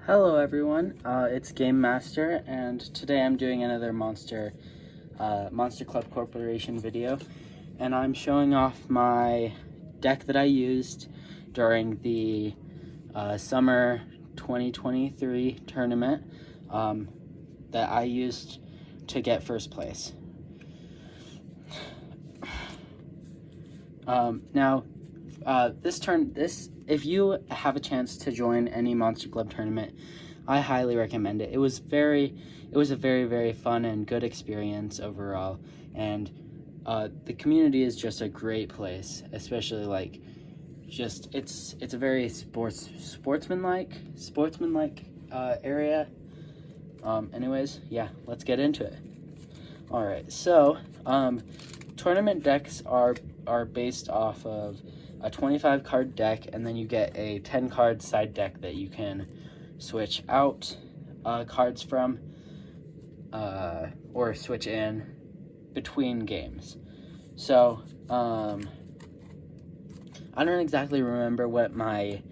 Hello everyone, it's Game Master, and today I'm doing another Monster Club Corporation video, and I'm showing off my deck that I used during the summer 2023 tournament that I used to get first place. If you have a chance to join any Monster Club tournament, I highly recommend it. It was a very, very fun and good experience overall, and the community is just a great place, especially it's a very sportsmanlike area. Anyways, yeah, let's get into it. All right, so tournament decks are based off of a 25 card deck, and then you get a 10 card side deck that you can switch out cards from or switch in between games. So I don't exactly remember what my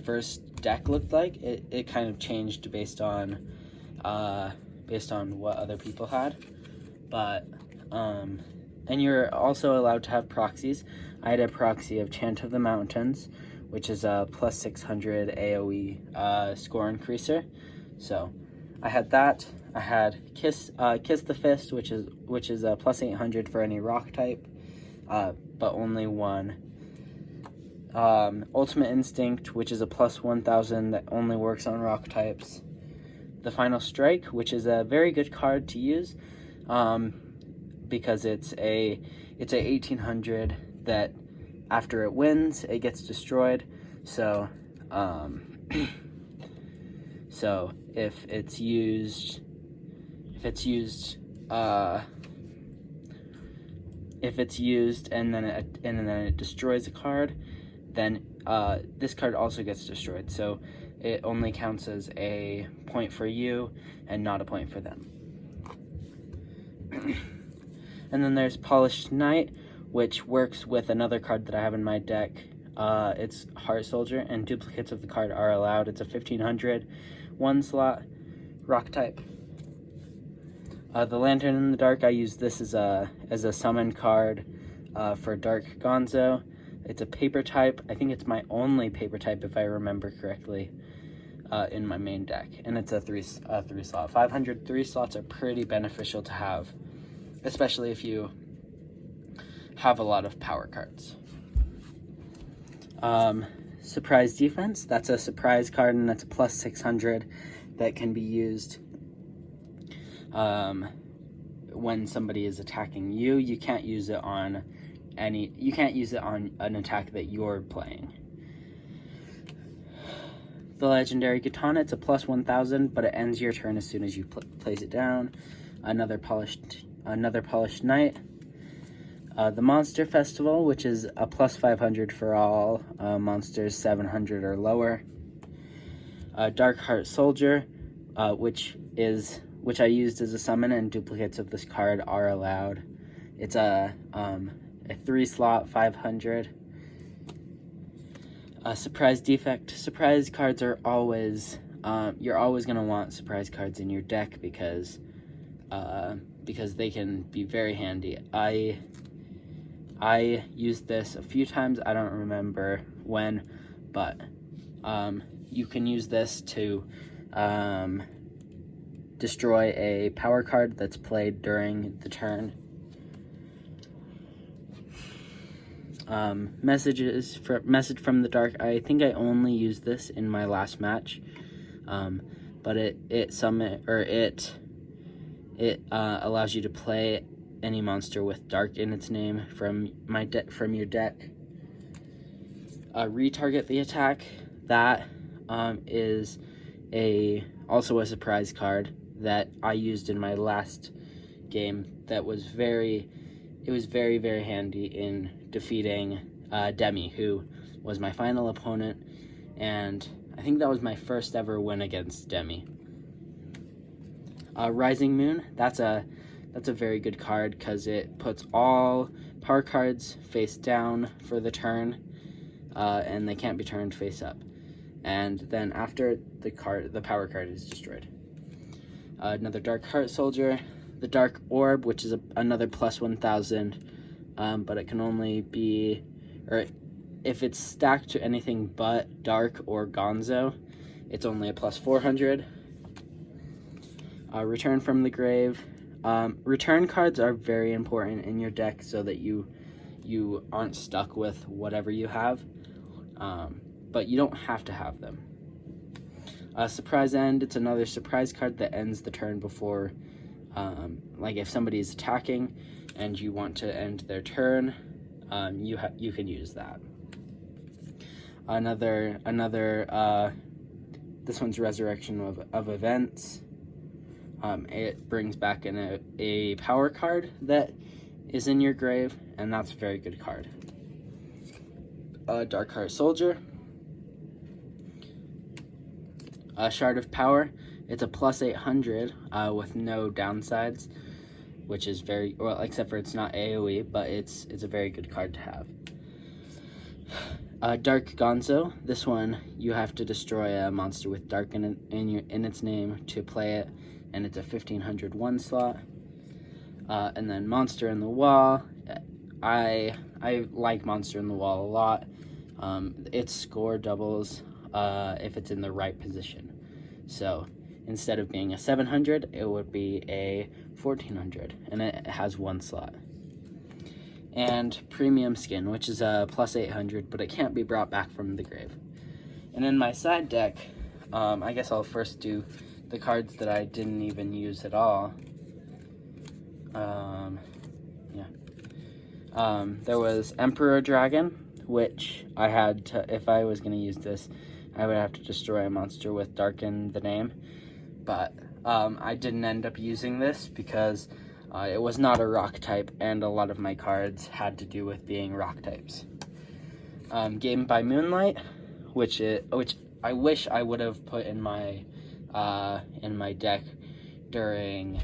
first deck looked like. It kind of changed based on what other people had, but and you're also allowed to have proxies. I had a proxy of Chant of the Mountains, which is a plus 600 AoE score increaser. So I had that. I had Kiss the Fist, which is a plus 800 for any rock type, but only one. Ultimate Instinct, which is a plus 1000 that only works on rock types. The Final Strike, which is a very good card to use, because it's a 1800 that after it wins it gets destroyed. So so if it's used and then it destroys a card, then this card also gets destroyed. So it only counts as a point for you and not a point for them. And then there's Polished Knight, which works with another card that I have in my deck. It's Heart Soldier, and duplicates of the card are allowed. It's a 1500 one slot rock type. The Lantern in the Dark, I use this as a summon card for Dark Gonzo. It's a paper type. I think it's my only paper type, if I remember correctly, in my main deck, and it's a three slot. 500 3 slots are pretty beneficial to have, especially if you have a lot of power cards. Surprise Defense, that's a surprise card, and that's a plus 600 that can be used when somebody is attacking you. You can't use it on an attack that you're playing. The Legendary Katana, it's a plus 1000, but it ends your turn as soon as you place it down. Another Polished Knight. The Monster Festival, which is a plus 500 for all monsters 700 or lower. Dark Heart Soldier, which I used as a summon, and duplicates of this card are allowed. It's a 3 slot 500. Surprise Defect. Surprise cards are always you're always going to want surprise cards in your deck because they can be very handy. I used this a few times. I don't remember when, but you can use this to destroy a power card that's played during the turn. Message from the Dark. I think I only used this in my last match, but it allows you to play any monster with Dark in its name from your deck. Retarget the Attack. That is also a surprise card that I used in my last game. That was very handy in defeating Demi, who was my final opponent, and I think that was my first ever win against Demi. Rising Moon, that's a very good card because it puts all power cards face down for the turn, and they can't be turned face up. and then after the power card is destroyed. Another Dark Heart Soldier, the Dark Orb, which is another plus 1000, but it can only be, or if it's stacked to anything but Dark or Gonzo, it's only a plus 400. Return from the Grave. Return cards are very important in your deck so that you aren't stuck with whatever you have, but you don't have to have them. Surprise End, it's another surprise card that ends the turn before, like if somebody is attacking and you want to end their turn, you can use that. Another this one's Resurrection of Events. It brings back a power card that is in your grave, and that's a very good card. Dark Heart Soldier. Shard of Power. It's a plus 800 with no downsides, which is very well, except for it's not AoE, but it's a very good card to have. Dark Gonzo. This one you have to destroy a monster with dark in its name to play it, and it's a 1500 one slot. And then Monster in the Wall. I like Monster in the Wall a lot. Its score doubles if it's in the right position. So instead of being a 700, it would be a 1400, and it has one slot. And Premium Skin, which is a plus 800, but it can't be brought back from the grave. And in my side deck, I guess I'll first do the cards that I didn't even use at all. There was Emperor Dragon, which I had to, if I was going to use this, I would have to destroy a monster with Dark in the name. But I didn't end up using this because it was not a rock type, and a lot of my cards had to do with being rock types. Game by Moonlight, which I wish I would have put in my deck during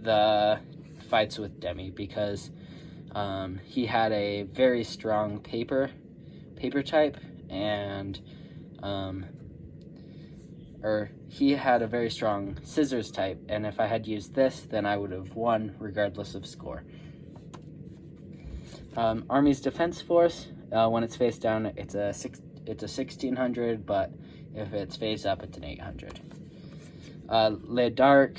the fights with Demi, because he had a very strong paper type, and he had a very strong scissors type, and if I had used this, then I would have won regardless of score. Army's Defense Force, when it's face down, it's a 1600, but if it's face up, it's an 800. Le Dark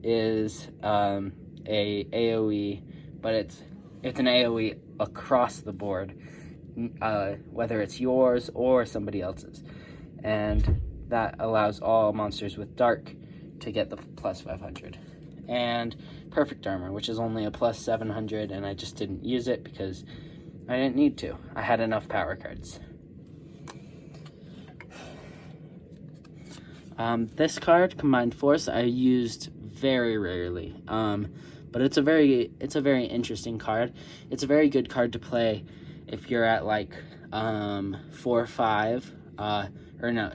is a AoE, but it's an AoE across the board, whether it's yours or somebody else's, and that allows all monsters with Dark to get the plus 500. And Perfect Armor, which is only a plus 700, and I just didn't use it because I didn't need to. I had enough power cards. This card, Combined Force, I used very rarely, but it's a very interesting card. It's a very good card to play if you're at like 4-5, or no,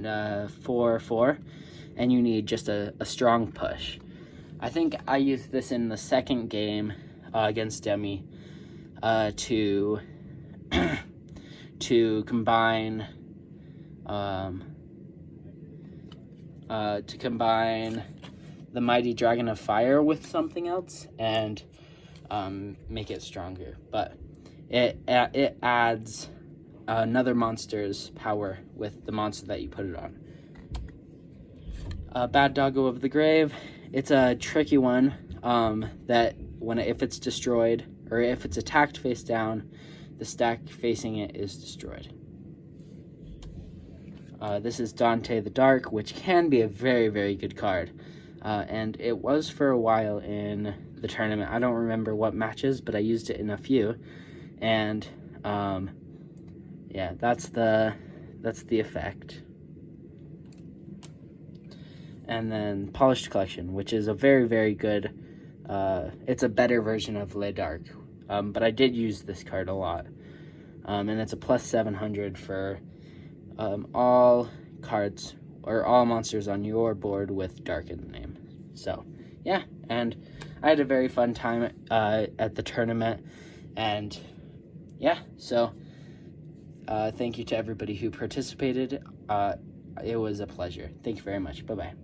4-4, and you need just a strong push. I think I used this in the second game against Demi to combine the Mighty Dragon of Fire with something else and make it stronger. But it adds another monster's power with the monster that you put it on. Bad Doggo of the Grave. It's a tricky one that if it's destroyed, or if it's attacked face down, the stack facing it is destroyed. This is Dante the Dark, which can be a very, very good card. And it was for a while in the tournament. I don't remember what matches, but I used it in a few. And yeah, that's the effect. And then Polished Collection, which is a very, very good, it's a better version of Le Dark. But I did use this card a lot. And it's a plus 700 for all cards or all monsters on your board with Dark in the name. So yeah, and I had a very fun time at the tournament, and yeah, so Thank you to everybody who participated. It was a pleasure. Thank you very much. Bye-bye.